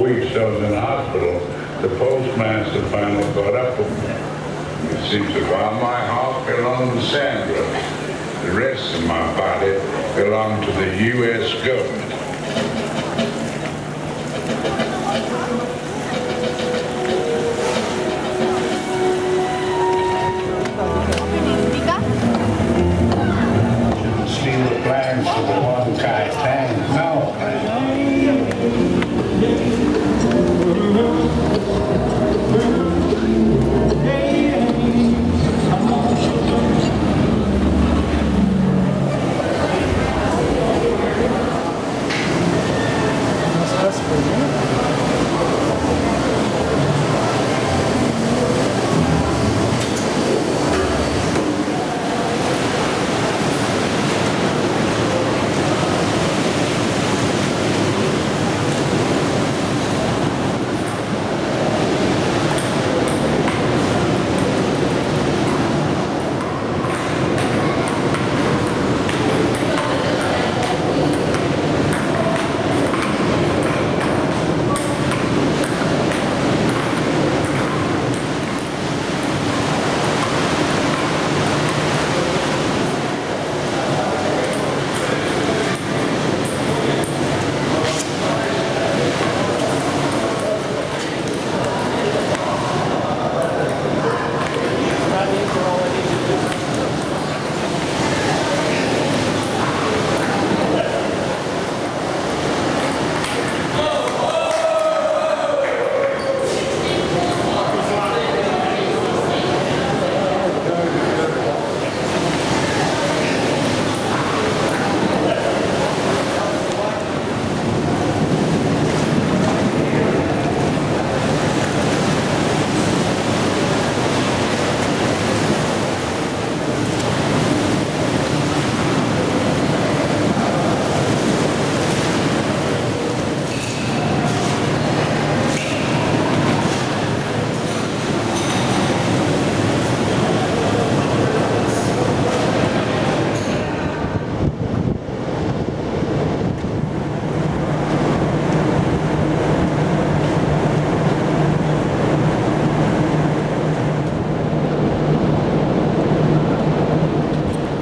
weeks I was in hospital, the postmaster finally got up with me. It seems that while my heart belonged to Sandra, the rest of my body belonged to the U.S. government. Steal the plans for the one guy tank. No.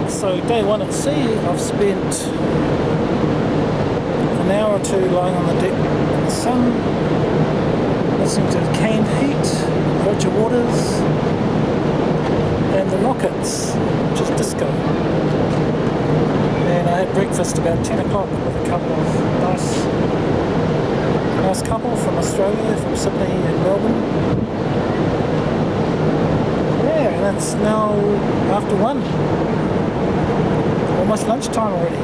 So day one at sea, I've spent an hour or two lying on the deck in the sun, listening to the canned heat, Roger Waters, and the Rockets, which is disco. And I had breakfast about 10 o'clock with a couple of nice couple from Australia, from Sydney and Melbourne. Yeah, and it's now after 1. Almost lunchtime already.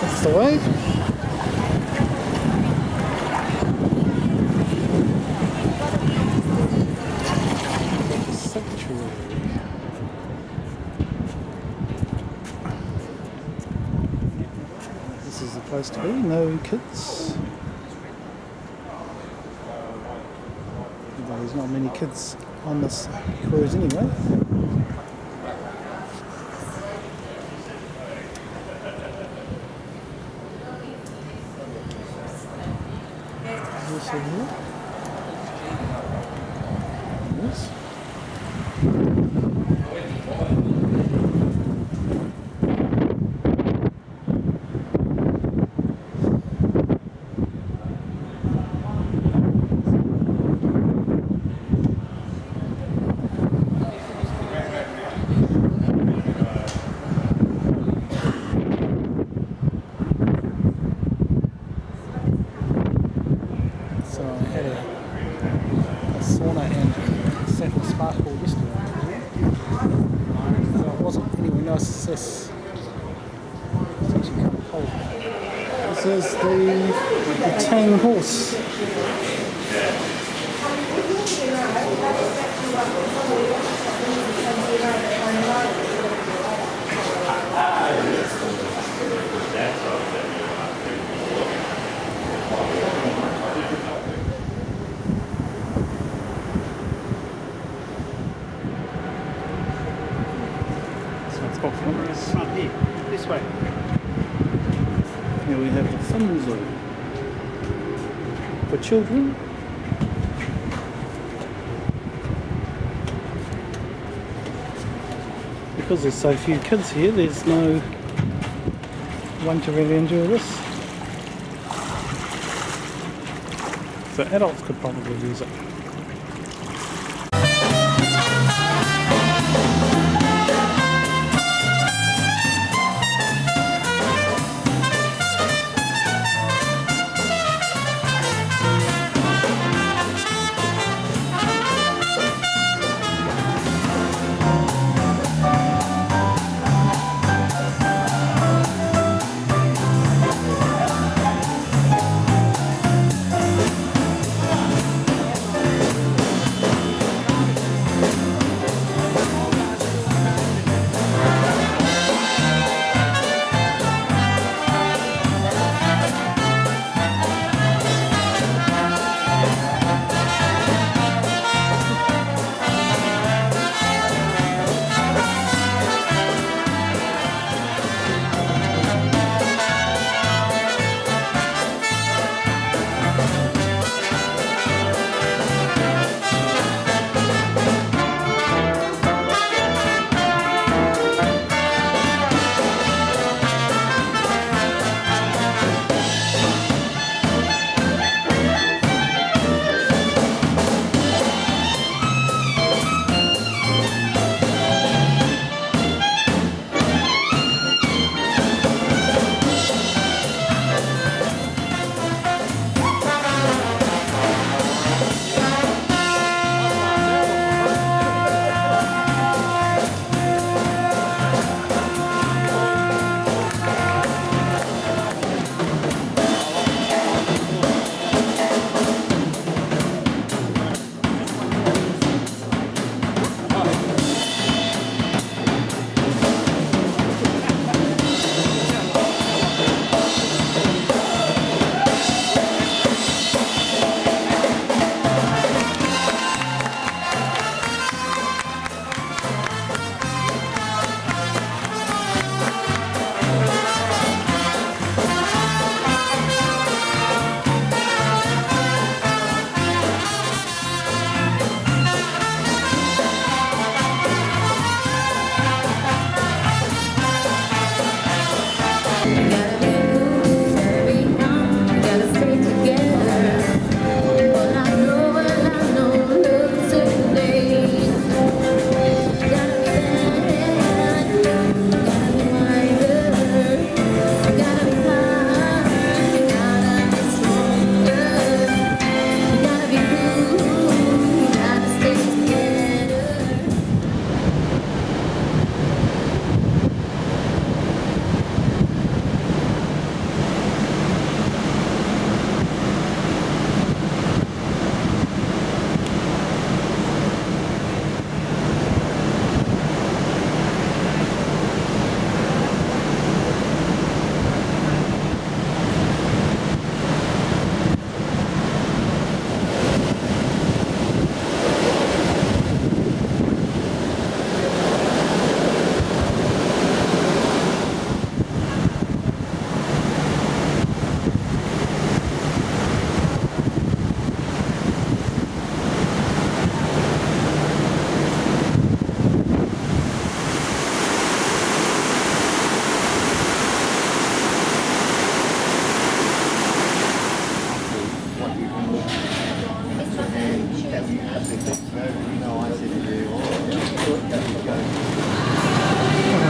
That's the way. Sanctuary. This is the place to be. No kids. There's not many kids on this cruise anyway. This in here. Yes. This it's actually kind of cold. This is the Tang horse. So it's got is front here, this way. Here we have the fun zone for children. Because there's so few kids here, there's no one to really enjoy this. So adults could probably use it.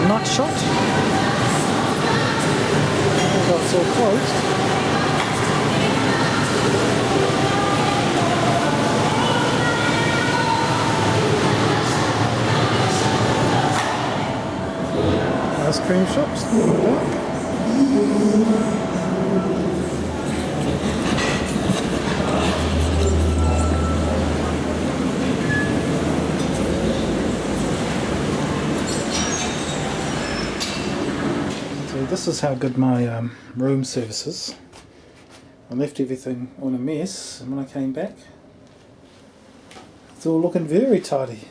Night shot. Although it's all closed. Ice cream shops. This is how good my room service is. I left everything on a mess, and when I came back, it's all looking very tidy,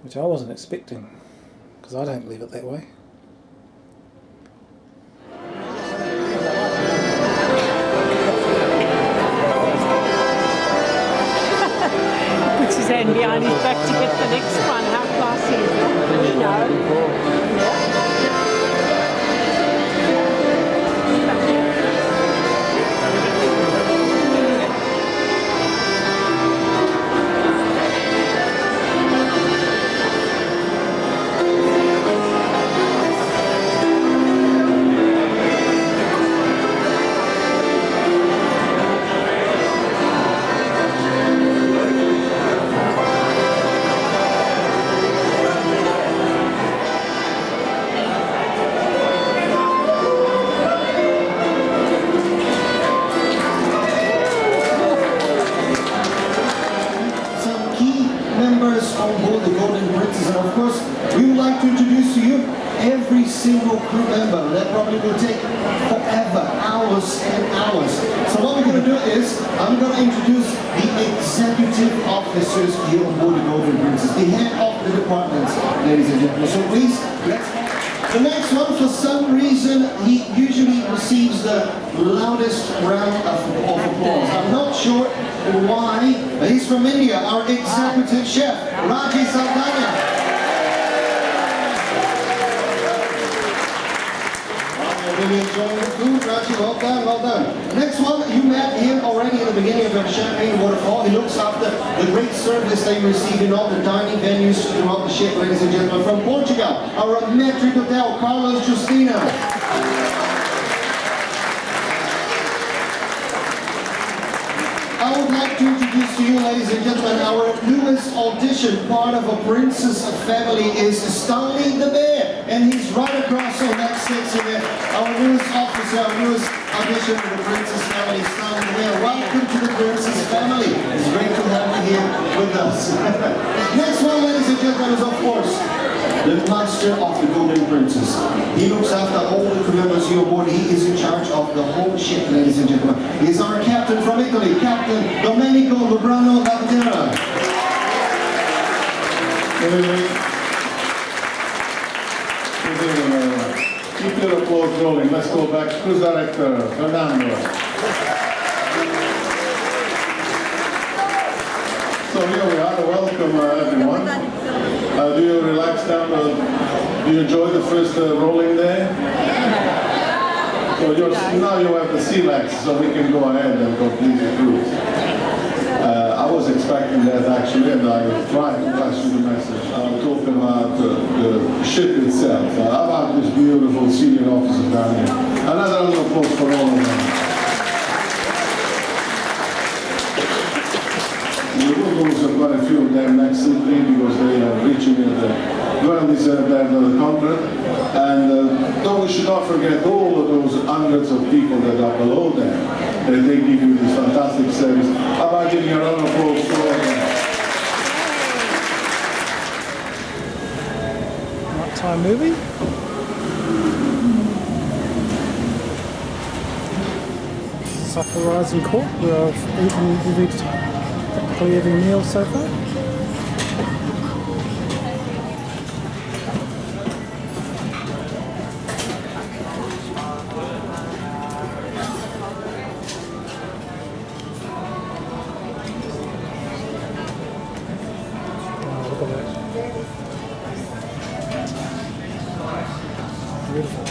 which I wasn't expecting, because because I don't leave it that way. Puts his hand behind his back to get the next one. How classy is that? You know. On board the Golden Princess, and of course we would like to introduce to you every single crew member. That probably will take forever, hours and hours. So what we're going to do is I'm going to introduce the executive officers here on board the Golden Princess, the head of the departments, ladies and gentlemen. So please, the next one, for some reason, he usually receives the loudest round of applause. I'm not sure why. He's from India, our executive chef, Raji Saldana. Really enjoying the food, Raji. Well done, well done. Next one, you met him already in the beginning of your Champagne Waterfall. He looks after the great service they receive in all the dining venues throughout the ship, ladies and gentlemen. From Portugal, our Metric Hotel, Carlos Justina. I would like to introduce to you, ladies and gentlemen, our newest audition. Part of a princess family is Stanley the Bear, and he's right across on that stage there. Our newest officer, our newest audition for the princess family, Stanley the Bear. Welcome to the princess family. It's great to have you here with us. Next one, ladies and gentlemen, is of course the master of the Golden Princess. He looks after all the crew members here on board. He is in charge of the whole ship, ladies and gentlemen. He's our captain from Italy, Captain Domenico Lubrano Lavdera. Good evening. Good evening, everyone. Keep your applause rolling. Let's go back. Cruise Director, Fernando. So here we are. Welcome, everyone. Do you relax down? Do you enjoy the first rolling there? So now you have the sea legs, so we can go ahead and complete the cruise. I was expecting that actually, and I tried to pass you the message. I'm talking about the ship itself. How about this beautiful senior officer down here? Another round of applause for all of them. We will lose quite a few of them next simply because they are reaching the well-deserved end of the contract. And though we should not forget all of those hundreds of people that are below them, that they give you this fantastic service. How about giving a round of applause for all of them? Nighttime movie. Supper Rising Court, where I've eaten practically every meal so far. Look at that. Beautiful.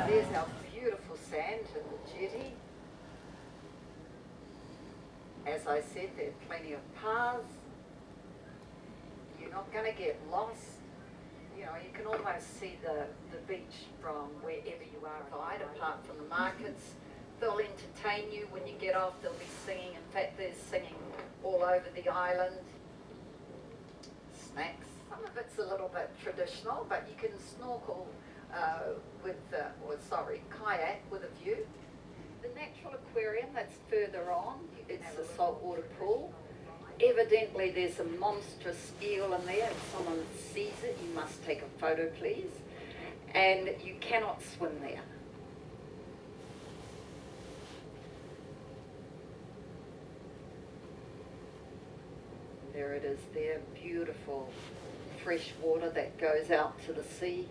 There's our beautiful sand and the jetty. As I said, there are plenty of paths. You're not going to get lost. You know, you can almost see the beach from wherever you are, right, apart from the markets. They'll entertain you when you get off. They'll be singing. In fact, there's singing all over the island. Snacks. Some of it's a little bit traditional, but you can snorkel kayak with a view. The natural aquarium that's further on, it's a saltwater pool. Evidently there's a monstrous eel in there. If someone sees it, you must take a photo, please. And you cannot swim there. There it is there, beautiful fresh water that goes out to the sea.